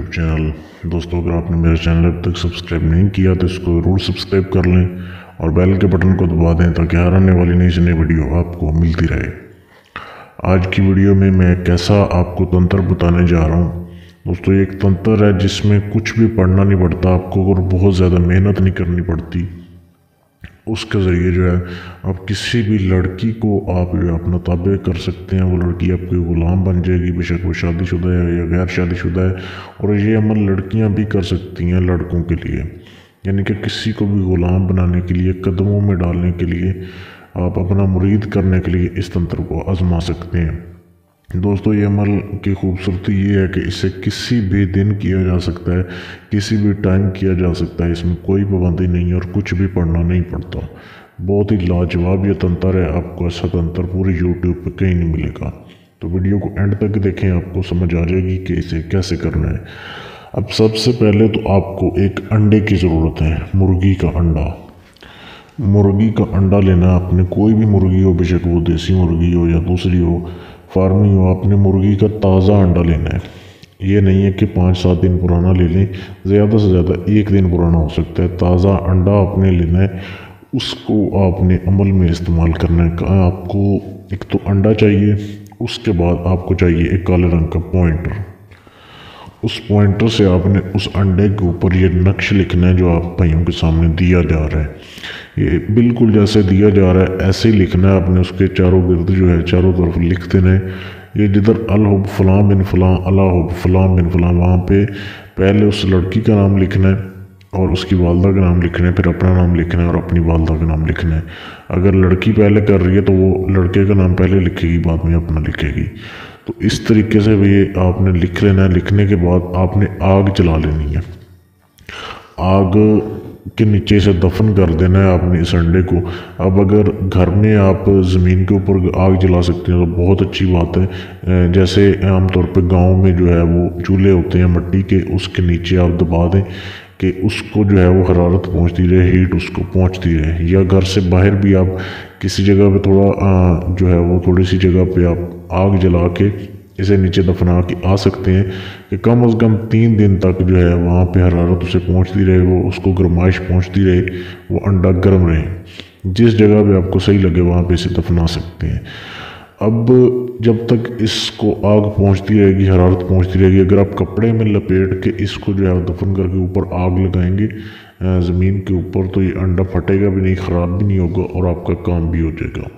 YouTube channel. दोस्तों, अगर आपने मेरे चैनल अब तक सब्सक्राइब नहीं किया तो इसको ज़रूर सब्सक्राइब कर लें और बेल के बटन को दबा दें ताकि हर आने वाली नई से नई वीडियो आपको मिलती रहे। आज की वीडियो में मैं कैसा आपको तंत्र बताने जा रहा हूँ। दोस्तों, ये एक तंत्र है जिसमें कुछ भी पढ़ना नहीं पड़ता, आपको और बहुत ज़्यादा मेहनत नहीं करनी पड़ती। उसके ज़रिए जो है आप किसी भी लड़की को आप जो है अपना ताबे कर सकते हैं। वो लड़की आपकी गुलाम बन जाएगी, बेशक वो शादीशुदा है या गैर शादीशुदा है। और ये अमल लड़कियां भी कर सकती हैं लड़कों के लिए, यानी कि किसी को भी गुलाम बनाने के लिए, कदमों में डालने के लिए, आप अपना मुरीद करने के लिए इस तंत्र को आजमा सकते हैं। दोस्तों, ये अमल की खूबसूरती ये है कि इसे किसी भी दिन किया जा सकता है, किसी भी टाइम किया जा सकता है। इसमें कोई पाबंदी नहीं है और कुछ भी पढ़ना नहीं पड़ता। बहुत ही लाजवाब ये तंत्र है। आपको ऐसा तंत्र पूरे यूट्यूब पे कहीं नहीं मिलेगा। तो वीडियो को एंड तक देखें, आपको समझ आ जाएगी कि इसे कैसे करना है। अब सबसे पहले तो आपको एक अंडे की ज़रूरत है, मुर्गी का अंडा। मुर्गी का अंडा लेना है आपने, कोई भी मुर्गी हो, बेशक वो देसी मुर्गी हो या दूसरी हो, फार्मी हो। आपने मुर्गी का ताज़ा अंडा लेना है। ये नहीं है कि 5-7 दिन पुराना ले लें, ज़्यादा से ज़्यादा 1 दिन पुराना हो सकता है। ताज़ा अंडा आपने लेना है, उसको आपने अमल में इस्तेमाल करना है। आपको एक तो अंडा चाहिए, उसके बाद आपको चाहिए एक काले रंग का पॉइंटर। उस पॉइंटर से आपने उस अंडे के ऊपर ये नक्श लिखना है जो आप भाइयों के सामने दिया जा रहा है। ये बिल्कुल जैसे दिया जा रहा है ऐसे ही लिखना है आपने। उसके चारों गिर्द जो है चारों तरफ लिख देना है। ये जिधर अल हुब फलां बिन फलां, अला हुब फलां बिन फलां, वहाँ पे पहले उस लड़की का नाम लिखना है और उसकी वालदा का नाम लिखना है, फिर अपना नाम लिखना है और अपनी वालदा का नाम लिखना है। अगर लड़की पहले कर रही है तो वो लड़के का नाम पहले लिखेगी, बाद में अपना लिखेगी। तो इस तरीके से भी आपने लिख लेना है। लिखने के बाद आपने आग जला लेनी है। आग के नीचे से दफन कर देना है आपने इस अंडे को। अब अगर घर में आप ज़मीन के ऊपर आग जला सकते हैं तो बहुत अच्छी बात है। जैसे आमतौर पे गांव में जो है वो चूल्हे होते हैं मिट्टी के, उसके नीचे आप दबा दें कि उसको जो है वो हरारत पहुंचती रहे, हीट उसको पहुंचती रहे। या घर से बाहर भी आप किसी जगह पे थोड़ा जो है वो थोड़ी सी जगह पे आप आग जला के इसे नीचे दफना के आ सकते हैं कि कम से कम 3 दिन तक जो है वहाँ पे हरारत उसे पहुँचती रहे, वो उसको गर्माइश पहुँचती रहे, वो अंडा गर्म रहे। जिस जगह पे आपको सही लगे वहाँ पे इसे दफना सकते हैं। अब जब तक इसको आग पहुँचती रहेगी, हरारत पहुँचती रहेगी, अगर आप कपड़े में लपेट के इसको जो है दफन करके ऊपर आग लगाएंगे ज़मीन के ऊपर, तो ये अंडा फटेगा भी नहीं, ख़राब भी नहीं होगा और आपका काम भी हो जाएगा।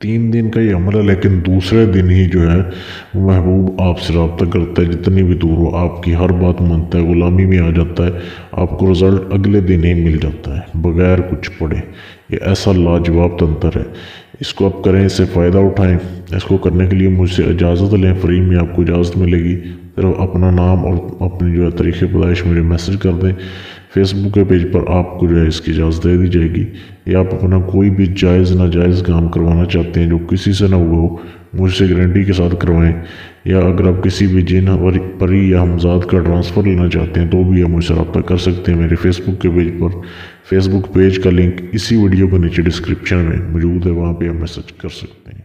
3 दिन का ये अमल है, लेकिन दूसरे दिन ही जो है महबूब आपसे रब्ता करता है। जितनी भी दूर हो, आपकी हर बात मानता है, गुलामी में आ जाता है। आपको रिज़ल्ट अगले दिन ही मिल जाता है बगैर कुछ पढ़े। ये ऐसा लाजवाब तंत्र है। इसको आप करें, इससे फ़ायदा उठाएं। इसको करने के लिए मुझसे इजाज़त लें, फ्री में आपको इजाज़त मिलेगी। सिर्फ अपना नाम और अपनी जो है तरीक़े पैदाइश मुझे मैसेज कर दें। फेसबुक के पेज पर आपको जो है इसकी इजाज़त दे दी जाएगी। या आप अपना कोई भी जायज़ नाजायज़ काम करवाना चाहते हैं जो किसी से ना हुआ हो, मुझसे गारंटी के साथ करवाएं। या अगर आप किसी भी जिन परी या हमजाद का ट्रांसफ़र लेना चाहते हैं तो भी आप मुझसे रब्ता कर सकते हैं मेरे फेसबुक के पेज पर। फेसबुक पेज का लिंक इसी वीडियो के नीचे डिस्क्रिप्शन में मौजूद है, वहाँ पर आप मैसेज कर सकते हैं।